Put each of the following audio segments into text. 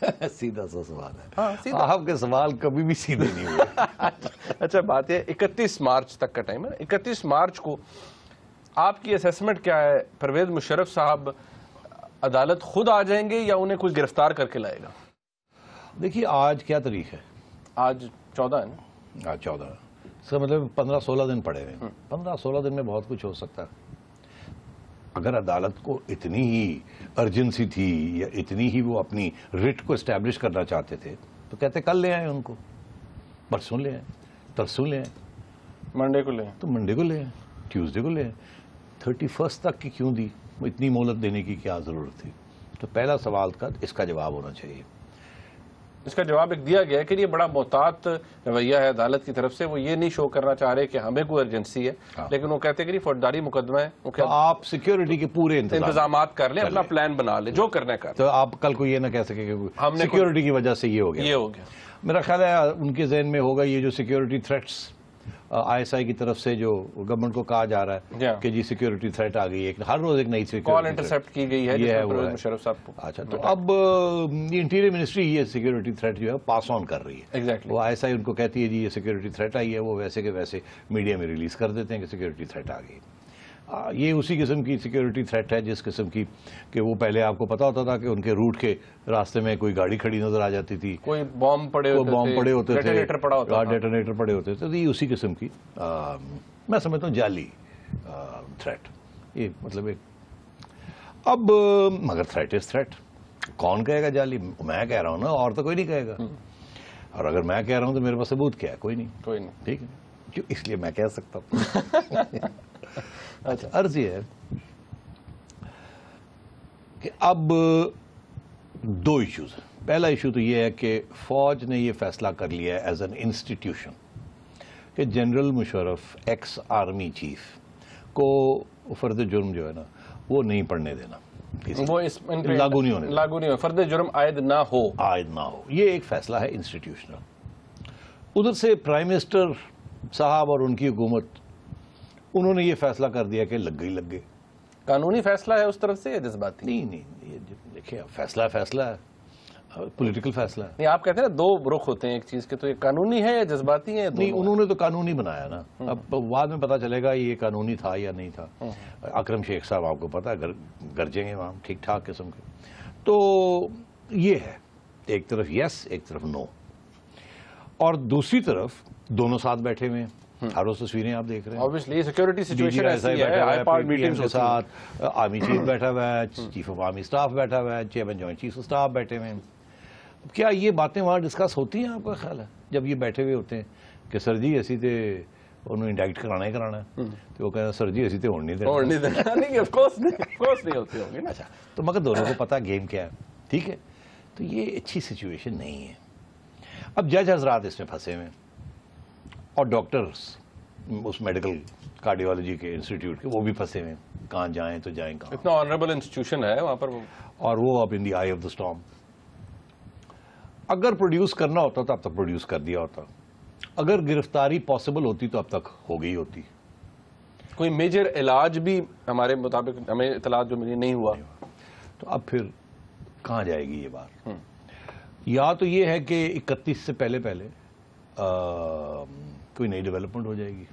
سیدھا سا سوال ہے. ہاں سیدھا. آپ کے سوال کبھی بھی سیدھے نہیں ہوئے. اچھا بات یہ 31 مارچ تک کا ٹائم ہے. 31 مارچ کو آپ کی اسیسمنٹ کیا ہے؟ پرویز مشرف صاحب عدالت خود آ جائیں گے یا انہیں کوئی گرفتار کر کے لائے گا؟ دیکھیے آج کیا تاریخ ہے؟ آج 14 ہے نا. آج 14. اس کا مطلب 15-16 دن پڑے ہوئے. 15-16 دن میں بہت کچھ ہو سکتا ہے. اگر عدالت کو اتنی ہی ارجنسی تھی یا اتنی ہی وہ اپنی ریٹ کو اسٹیبلش کرنا چاہتے تھے تو کہتے کل لے آئیں ان کو، پرسوں لے آئیں، ترسوں لے آئیں، منڈے کو لیں تو منڈے کو لے آئیں، ٹیوزڈے کو لے آئیں. 31 تک کی کیوں دی؟ اتنی مہلت دینے کی کیا ضرورت تھی؟ تو پہلا سوال کا اس کا جواب ہونا چاہیے. اس کا جواب ایک دیا گیا ہے کہ یہ بڑا محتاط رویہ ہے عدالت کی طرف سے. وہ یہ نہیں شو کرنا چاہ رہے کہ ہمیں کوئی ارجنسی ہے، لیکن وہ کہتے ہیں کہ یہ فوجداری مقدمہ ہے. تو آپ سیکیورٹی کے پورے انتظامات کر لیں، اپنا پلان بنا لیں، جو کرنا ہے کر. تو آپ کل کو یہ نہ کہہ سکے کہ سیکیورٹی کی وجہ سے یہ ہو گیا. میرا خیال ہے ان کے ذہن میں ہوگا یہ جو سیکیورٹی تھریٹس ISI کی طرف سے جو گورنمنٹ کو کہا جا رہا ہے کہ جی سیکیورٹی تھریٹ آ گئی ہے، ہر روز ایک نئی سیکیورٹی کال انٹرسپٹ کی گئی ہے جس میں پرویز مشرف صاحب کو. اچھا تو اب انٹیریئر منسٹری یہ سیکیورٹی تھریٹ جو ہے پاس آن کر رہی ہے. وہ ISI ان کو کہتی ہے جی یہ سیکیورٹی تھریٹ آئی ہے، وہ ویسے کے ویسے میڈیا میں ریلیز کر دیتے ہیں کہ سیکیورٹی تھریٹ آ گئی. یہ اسی قسم کی سیکیورٹی تھریٹ ہے جس قسم کی کہ وہ پہلے آپ کو پتا ہوتا تھا کہ ان کے روٹ کے راستے میں کوئی گاڑی کھڑی نظر آ جاتی تھی، کوئی بام پڑے ہوتے تھے، ڈیٹونیٹر پڑے ہوتے تھے. تو یہ اسی قسم کی میں سمجھتا ہوں جعلی تھریٹ. یہ مطلب ایک اب مگر تھریٹ از تھریٹ. کون کہے گا جعلی؟ میں کہہ رہا ہوں نا، اور تو کوئی نہیں کہے گا. اور اگر میں کہہ رہا ہوں تو میرے پاس ثبوت کیا ہے؟ کوئی نہیں. ٹھیک ہے، کیوں؟ اس لیے میں کہہ سکتا ہوں. اچھا عرض یہ ہے کہ اب دو ایشوز ہیں. پہلا ایشو تو یہ ہے کہ فوج نے یہ فیصلہ کر لیا ہے ایز این انسٹیٹیوشن کہ general Musharraf x army chief کو فرد جرم جو ہے نا وہ نہیں پڑھنے دینا، وہ لاگو نہیں ہونے، فرد جرم عائد نہ ہو. یہ ایک فیصلہ ہے انسٹیٹیوشنل. ادھر سے پرائم منسٹر صاحب اور ان کی حکومت انہوں نے یہ فیصلہ کر دیا کہ لگ گئی. قانونی فیصلہ ہے اس طرف سے یا جذباتی؟ نہیں، یہ دیکھیں فیصلہ ہے، پولیٹیکل فیصلہ ہے. نہیں، آپ کہتے ہیں نا دو رخ ہوتے ہیں ایک چیز کے، تو یہ قانونی ہے یا جذباتی ہے؟ نہیں، انہوں نے تو قانونی بنایا نا. اب بعد میں پتا چلے گا یہ قانونی تھا یا نہیں تھا. اکرم شیخ صاحب آپ کو پتا ہے گرجیں گے وہاں ٹھیک ٹھاک قسم کے. تو یہ ہے ایک طرف یس، ایک طرف نو، اور دوسری طرف دونوں ساتھ بیٹھے ہوئے ہیں. ہر روز تصویریں آپ دیکھ رہے ہیں. obviously سیکیورٹی سچویشن ایسی ہے، ہائی پاور میٹنگز کے ساتھ آرمی چیف بیٹھا ہوا ہے، چیف آف آرمی اسٹاف بیٹھا ہوا ہے، chairman joint chief of staff بیٹھے ہوئے ہیں. کیا یہ باتیں وہاں ڈسکس ہوتی ہیں؟ آپ کا خیال ہے جب یہ بیٹھے ہوئے ہوتے ہیں کہ سر جی ایسی تے انہوں انڈائکٹ کرانا ہے تو وہ کہنا سر جی ایسی تے ہونے نہیں دینا. نہیں، آف کورس نہیں ہوتی ہوگی نا. اچھا تو مگر دونوں کو پتا گیم کیا ہے. ٹھیک ہے، تو یہ اچھی سچویشن نہیں ہے. اب جج حضرات اس میں پھنسے ہوئے اور ڈاکٹرز اس میڈیکل کارڈیولوجی کے انسٹیٹیوٹ کے وہ بھی پھنسے ہوئے ہیں. کہاں جائیں تو جائیں کہاں؟ اتنا آنریبل انسٹیٹیوشن ہے وہاں پر، اور وہ اب ان دی آئی آف دا اسٹارم. اگر پروڈیوس کرنا ہوتا تو اب تک پروڈیوس کر دیا ہوتا. اگر گرفتاری پاسبل ہوتی تو اب تک ہو گئی ہوتی. کوئی میجر علاج بھی ہمارے مطابق ہمیں اطلاعات جو ملی نہیں ہوا. تو اب پھر کہاں جائے گی یہ بات؟ یا تو یہ ہے کہ 31 سے پہلے کوئی نئی ڈیولپمنٹ ہو جائے گی.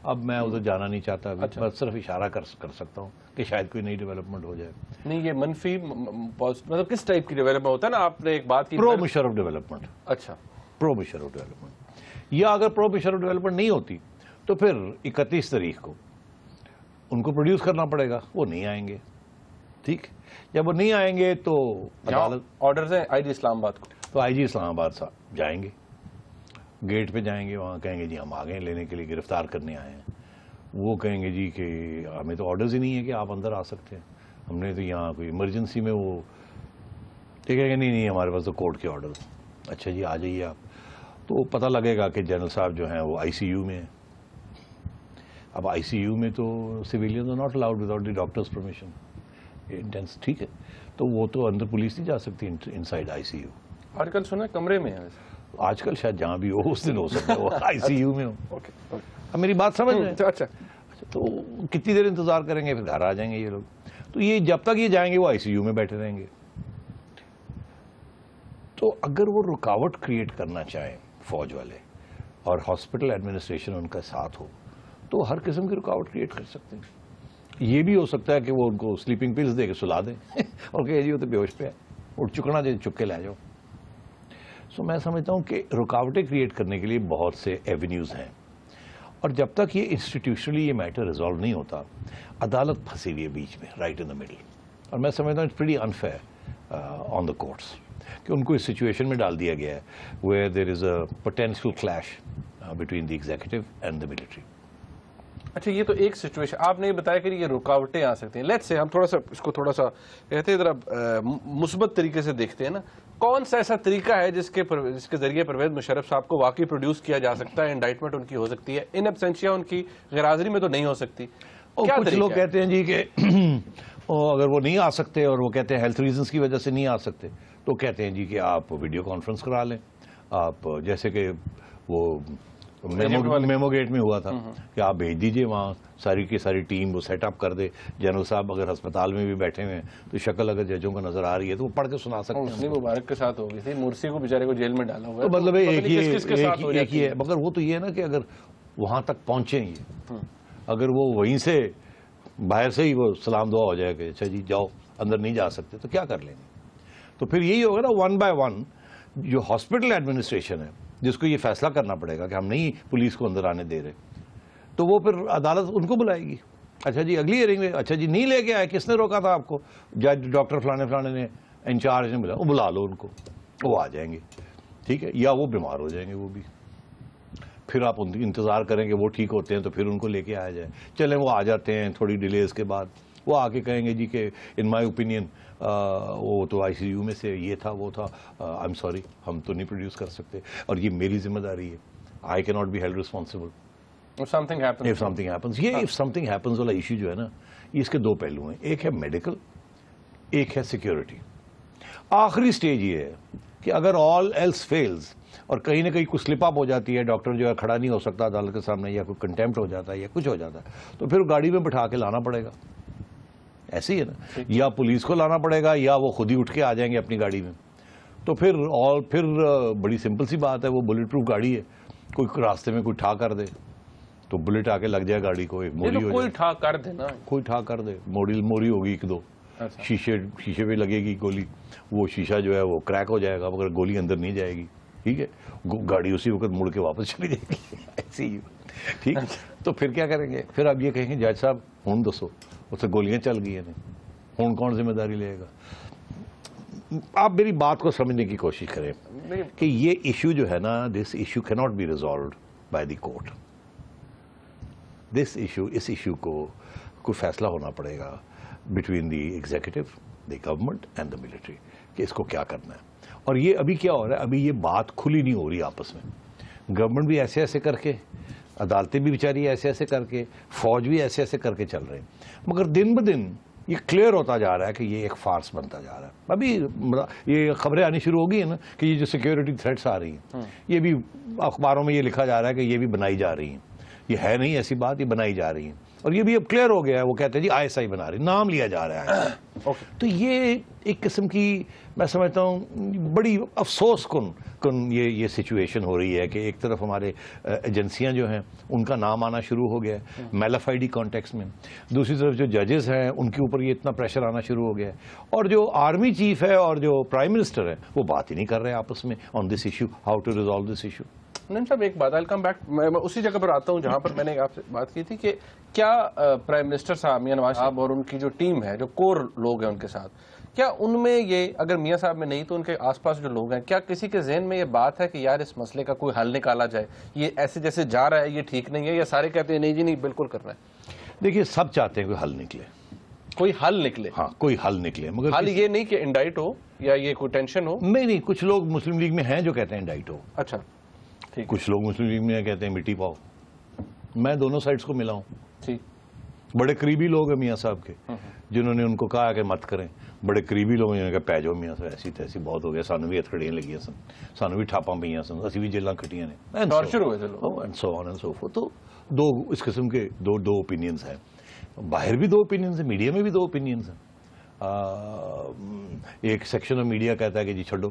اب میں ادھر جانا نہیں چاہتا، بس صرف اشارہ کر سکتا ہوں کہ شاید کوئی نئی ڈیولپمنٹ ہو جائے. نہیں، یہ منفی مطلب کس ٹائپ کی ڈیولپمنٹ ہوتا ہے نا؟ آپ نے ایک بات کی پرو مشرف ڈیولپمنٹ. اچھا، پرو مشرف ڈیولپمنٹ. یا اگر پرو مشرف ڈیولپمنٹ نہیں ہوتی تو پھر 31 تاریخ کو ان کو پروڈیوس کرنا پڑے گا. وہ نہیں آئیں گے. ٹھیک، جب وہ نہیں آئیں گے تو عدالت آرڈرز ہیں آئی جی اسلام آباد کو، تو آئی جی اسلام آباد صاحب جائیں گے، گیٹ پہ جائیں گے، وہاں کہیں گے جی ہم آ گئے لینے کے لیے، گرفتار کرنے آئے ہیں. وہ کہیں گے جی کہ ہمیں تو آرڈرز ہی نہیں ہے کہ آپ اندر آ سکتے ہیں، ہم نے تو یہاں کوئی ایمرجنسی میں وہ کہیں گے نہیں ہمارے پاس تو کورٹ کے آرڈر. اچھا جی آ جائیے آپ. تو پتہ لگے گا کہ جنرل صاحب جو ہیں وہ ICU میں ہیں. اب ICU میں تو civilians are not allowed without the doctor's permission. Intense. ٹھیک ہے، تو وہ تو اندر پولیس نہیں جا سکتی انسائڈ ICU. آج کل سنا کمرے میں ہے، آج کل شاید جہاں بھی ہو اس دن ہو سکتا ہے وہ ICU میں ہو. اب میری بات سمجھ رہے ہیں؟ اچھا، تو کتنی دیر انتظار کریں گے؟ پھر گھر آ جائیں گے یہ لوگ. تو یہ جب تک یہ جائیں گے وہ ICU میں بیٹھے رہیں گے. تو اگر وہ رکاوٹ کریٹ کرنا چاہیں فوج والے اور ہاسپٹل ایڈمنسٹریشن ان کا ساتھ ہو تو ہر قسم کی رکاوٹ کریٹ کر سکتے ہیں. یہ بھی ہو سکتا ہے کہ وہ ان کو سلیپنگ پلز دے کے سلا دیں اور کہ جی وہ تو بے ہوش پہ ہے, اٹھ چکنا دے, چک کے لے جاؤ. سو میں سمجھتا ہوں کہ رکاوٹیں کریٹ کرنے کے لیے بہت سے ایونیوز ہیں, اور جب تک یہ انسٹیٹیوشنلی یہ میٹر ریزالو نہیں ہوتا, عدالت پھنسی ہوئی ہے بیچ میں, رائٹ ان دا مڈل. اور میں سمجھتا ہوں it's pretty unfair on the courts کہ ان کو اس سچویشن میں ڈال دیا گیا ہے where there is a potential clash between the executive and the military. اچھا, یہ تو ایک سچویشن آپ نے بتایا کہ یہ رکاوٹیں آ سکتی ہیں. لیٹس سے ہم تھوڑا سا اس کو تھوڑا سا کہتے ہیں ذرا مثبت طریقے سے دیکھتے ہیں نا. کون سا ایسا طریقہ ہے جس کے ذریعے پرویز مشرف صاحب کو واقعی پروڈیوس کیا جا سکتا ہے, انڈائٹمنٹ ان کی ہو سکتی ہے, ان ایبسینشیا ان کی غیر حاضری میں تو نہیں ہو سکتی؟ کچھ لوگ کہتے ہیں جی کہ اگر وہ نہیں آ سکتے اور وہ کہتے ہیں ہیلتھ ریزنس کی وجہ سے نہیں آ سکتے, تو کہتے ہیں جی کہ آپ ویڈیو کانفرنس کرا لیں. آپ جیسے کہ وہ میمو گیٹ میں ہوا تھا کہ آپ بھیج دیجئے وہاں ساری کی ساری ٹیم وہ سیٹ اپ کر دے. جنرل صاحب اگر ہسپتال میں بھی بیٹھے ہوئے ہیں تو شکل اگر ججوں کو نظر آ رہی ہے تو وہ پڑھ کے سنا سکتے ہیں. مبارک کے ساتھ ہو گئی تھی, مرسی کو بیچارے کو جیل میں ڈالا ہوا ہے. تو مطلب ایک ہی ہے, مگر وہ تو یہ ہے نا کہ اگر وہاں تک پہنچیں یہ, اگر وہ وہیں سے باہر سے ہی وہ سلام دعا ہو جائے کہ اچھا جی جاؤ, اندر نہیں جا سکتے, تو کیا کر لیں گے؟ تو پھر یہی ہوگا نا, ون بائی ون جو ہاسپٹل ایڈمنسٹریشن ہے جس کو یہ فیصلہ کرنا پڑے گا کہ ہم نہیں پولیس کو اندر آنے دے رہے, تو وہ پھر عدالت ان کو بلائے گی. اچھا جی اگلی ہیئرنگ میں, اچھا جی نہیں لے کے آئے, کس نے روکا تھا آپ کو؟ جج ڈاکٹر فلانے فلانے نے, انچارج نے بلایا, وہ بلا لو ان کو, وہ آ جائیں گے, ٹھیک ہے, یا وہ بیمار ہو جائیں گے وہ بھی. پھر آپ ان انتظار کریں کہ وہ ٹھیک ہوتے ہیں تو پھر ان کو لے کے آیا جائے. چلیں وہ آ جاتے ہیں تھوڑی ڈیلیز کے بعد, وہ آ کے کہیں گے جی کہ ان مائی اوپینین وہ تو آئی سی یو میں سے یہ تھا وہ تھا, آئی ایم سوری ہم تو نہیں پروڈیوس کر سکتے اور یہ میری ذمہ داری ہے, آئی کی not be held responsible if something happens. یہ if something happens والا ایشو جو ہے نا, یہ اس کے دو پہلو ہیں, ایک ہے میڈیکل, ایک ہے سیکیورٹی. آخری سٹیج یہ ہے کہ اگر آل ایلس فیلز اور کہیں نہ کہیں کچھ سلپ اپ ہو جاتی ہے, ڈاکٹر جو ہے کھڑا نہیں ہو سکتا عدالت کے سامنے, یا کوئی کنٹیمپٹ ہو جاتا ہے یا کچھ ہو جاتا ہے, تو پھر گاڑی میں بٹھا کے لانا پڑے گا. ایسے ہی ہے نا, یا پولیس کو لانا پڑے گا یا وہ خود ہی اٹھ کے آ جائیں گے اپنی گاڑی میں. تو پھر بڑی سمپل سی بات ہے, وہ بلٹ پروف گاڑی ہے, کوئی راستے میں کوئی ٹھا کر دے تو بلٹ آ کے لگ جائے گاڑی کو, ایک موری ہو کوئی ٹھا کر دے نا, کوئی ٹھا کر دے, موری ہوگی ایک دو, شیشے پہ لگے گی گولی, وہ شیشہ جو ہے وہ کریک ہو جائے گا مگر گولی اندر نہیں جائے گی, ٹھیک ہے, گاڑی اسی وقت مڑ کے واپس چلی جائے گی. ایسی ہی ٹھیک. تو پھر کیا کریں گے؟ پھر آپ یہ کہیں گے جج صاحب ہوں دسو اس سے گولیاں چل گئی ہیں, ہوں کون ذمہ داری لے گا؟ آپ میری بات کو سمجھنے کی کوشش کریں کہ یہ ایشو جو ہے نا, this issue can not be resolved by the court. اس ایشو کو کوئی فیصلہ ہونا پڑے گا between the executive, the government and the military کہ اس کو کیا کرنا ہے. اور یہ ابھی کیا ہو رہا ہے, ابھی یہ بات کھلی نہیں ہو رہی آپس میں. گورنمنٹ بھی ایسے ایسے کر کے, عدالتیں بھی بیچاری ایسے ایسے کر کے, فوج بھی ایسے ایسے کر کے چل رہے ہیں, مگر دن بدن یہ کلیئر ہوتا جا رہا ہے کہ یہ ایک فارس بنتا جا رہا ہے. ابھی یہ خبریں آنی شروع ہو گئی ہیں نا کہ یہ جو سیکیورٹی تھریٹس آ رہی ہیں, یہ بھی اخباروں میں یہ لکھا جا رہا ہے کہ یہ بھی بنائی جا رہی ہیں. یہ ہے نہیں ایسی بات, یہ بنائی جا رہی ہیں. اور یہ بھی اب کلیئر ہو گیا ہے, وہ کہتے ہیں جی آئی ایس آئی بنا رہی, نام لیا جا رہا ہے. تو یہ ایک قسم کی میں سمجھتا ہوں بڑی افسوس کن یہ سچویشن ہو رہی ہے کہ ایک طرف ہمارے ایجنسیاں جو ہیں ان کا نام آنا شروع ہو گیا ہے میلافائڈی کانٹیکس میں, دوسری طرف جو ججز ہیں ان کے اوپر یہ اتنا پریشر آنا شروع ہو گیا ہے, اور جو آرمی چیف ہے اور جو پرائم منسٹر ہے وہ بات ہی نہیں کر رہے آپس میں on this issue, how to resolve this issue. نہیں صاحب ایک بات, I'll come back, میں اسی جگہ پر آتا ہوں جہاں پر میں نے آپ سے بات کی تھی کہ کیا پرائم منسٹر صاحب میاں نواز صاحب اور ان کی جو ٹیم ہے, جو کور لوگ ہیں ان کے ساتھ, کیا ان میں یہ اگر میاں صاحب میں نہیں تو ان کے آس پاس جو لوگ ہیں, کیا کسی کے ذہن میں یہ بات ہے کہ یار اس مسئلے کا کوئی حل نکالا جائے, یہ ایسے جیسے جا رہا ہے یہ ٹھیک نہیں ہے, یا سارے کہتے ہیں نہیں جی نہیں بالکل کرنا ہے؟ دیکھیے سب چاہتے ہیں کوئی حل نکلے, کوئی حل نکلے, ہاں کوئی حل نکلے, مگر حل یہ نہیں کہ انڈائٹ ہو یا یہ کوئی ٹینشن ہو. نہیں, کچھ لوگ مسلم لیگ میں ہیں جو کہتے ہیں انڈائٹ ہو. اچھا, کچھ لوگ مسلم لیگ میں کہتے ہیں مٹی پاؤ. میں دونوں سائڈز کو ملا ہوں. ٹھیک, بڑے قریبی لوگ ہیں میاں صاحب کے جنہوں نے ان کو کہا کہ مت کریں, بڑے قریبی لوگ ہیں کہ پی جاؤ میاں صاحب, ایسی تیسی بہت ہو گیا, سانو بھی ہتھکڑیاں لگیاں سن, سانو بھی ٹھاپاں پئیاں سن, اسی بھی جیلاں کھٹیاں نے, ٹارچر ہوئے تھے لوگ, and so on and so forth. تو دو اس قسم کے دو اوپینینز ہیں, باہر بھی دو اوپینینز ہیں, میڈیا میں بھی دو اوپینینز ہیں. ایک سیکشن آف میڈیا کہتا ہے کہ جی چھڈو